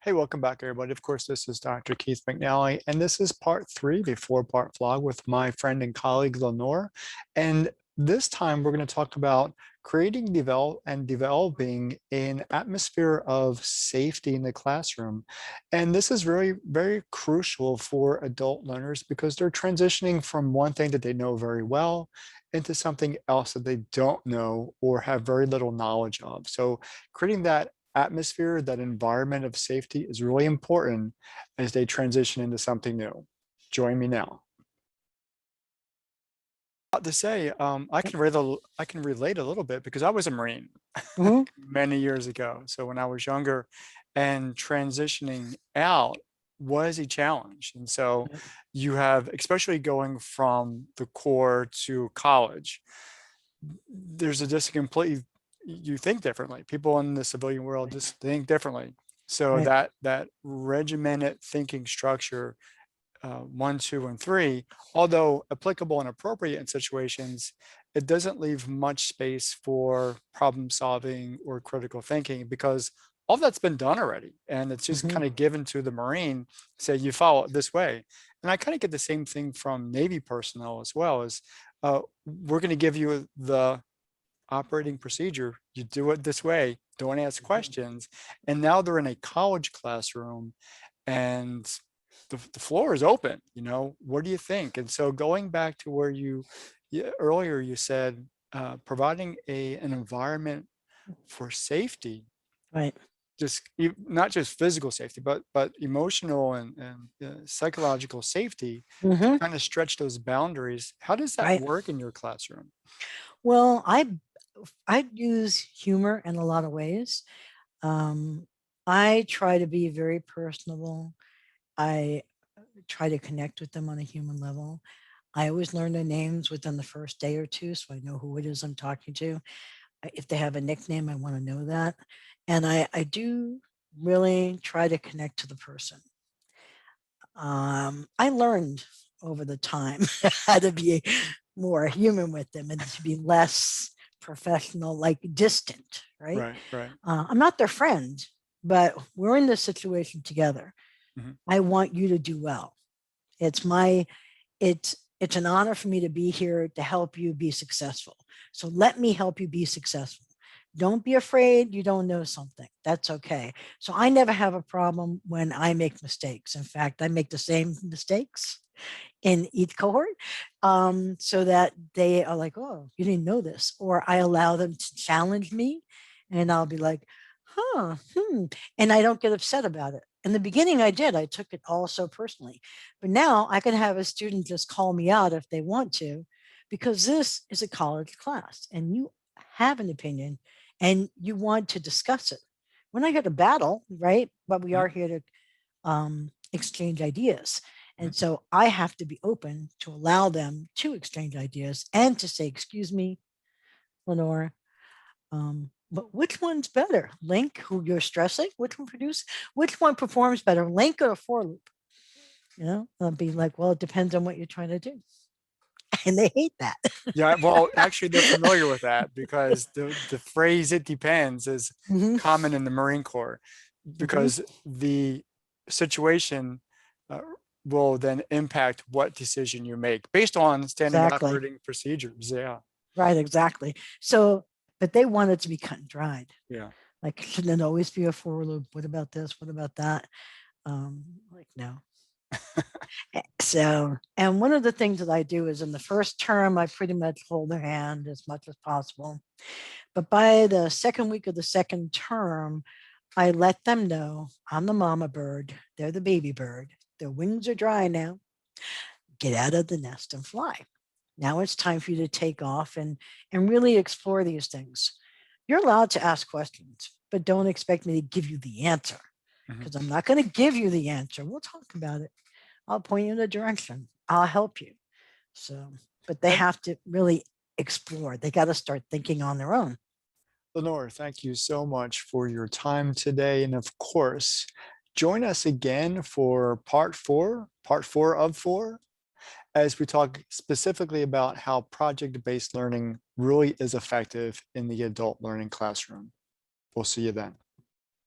Hey, welcome back, everybody. Of course, this is Dr. Keith McNally, and this is part three, the four-part vlog with my friend and colleague, Lenore. And this time, we're going to talk about creating, developing an atmosphere of safety in the classroom. And this is really very crucial for adult learners because they're transitioning from one thing that they know very well into something else that they don't know or have very little knowledge of. So creating that atmosphere, that environment of safety is really important as they transition into something new. Join me now. To say, I can relate a little bit because I was a Marine Mhm. many years ago. So when I was younger and transitioning out was a challenge. And so Right, you have, especially going from the Corps to college, there's a just completely you think differently. People in the civilian world right, just think differently. So right. that regimented thinking structure, 1, 2, and 3, although applicable and appropriate in situations, it doesn't leave much space for problem solving or critical thinking because all that's been done already. And it's just Mhm. kind of given to the Marine, say you follow it this way. And I kind of get the same thing from Navy personnel as well as we're going to give you the operating procedure. You do it this way, don't ask Mhm. questions. And now they're in a college classroom and the floor is open, what do you think? And so going back to where earlier you said, providing an environment for safety, Right. not just physical safety, but emotional and psychological safety to Mhm. kind of stretch those boundaries. How does that Right. work in your classroom? Well, I use humor in a lot of ways. Um, I try to be very personable. I try to connect with them on a human level. I always learn their names within the first day or two, so I know who it is I'm talking to. If they have a nickname, I want to know that. And I do really try to connect to the person. I learned over the time how to be more human with them and to be less professional, like distant, right? Right, right. I'm not their friend, but we're in this situation together. Mhm. I want you to do well. It's my, it's an honor for me to be here to help you be successful. So let me help you be successful. Don't be afraid you don't know something. That's okay. So I never have a problem when I make mistakes. In fact, I make the same mistakes in each cohort, so that they are like, oh, you didn't know this. Or I allow them to challenge me and I'll be like, huh, and I don't get upset about it. In the beginning, I did. I took it all so personally. But now I can have a student just call me out if they want to, because this is a college class and you have an opinion and you want to discuss it. We're not here to battle, right? But we Mhm, are here to exchange ideas. mhm. And so I have to be open to allow them to exchange ideas and to say, excuse me, Lenore, but which one's better? Link, who you're stressing? Which one performs better, link or a for loop? I'll be like, well, it depends on what you're trying to do. And they hate that. Yeah, well, actually, they're familiar with that because the phrase "it depends" is Hmm. common in the Marine Corps Hmm. because the situation uh, will then impact what decision you make based on standing Exactly. operating procedures. Yeah, Right, exactly. So, but they want it to be cut and dried. yeah. Like, shouldn't it always be a for loop? What about this? What about that? Like, no. So, and one of the things that I do is in the first term, I pretty much hold their hand as much as possible. But by the second week of the second term, I let them know I'm the mama bird, they're the baby bird. Their wings are dry now. Get out of the nest and fly. Now it's time for you to take off and really explore these things. You're allowed to ask questions, but don't expect me to give you the answer Mhm. because I'm not going to give you the answer. We'll talk about it. I'll point you in a direction. I'll help you. So, but they And have to really explore. They got to start thinking on their own. Lenore, thank you so much for your time today. And of course, join us again for part four of four, as we talk specifically about how project-based learning really is effective in the adult learning classroom. We'll see you then.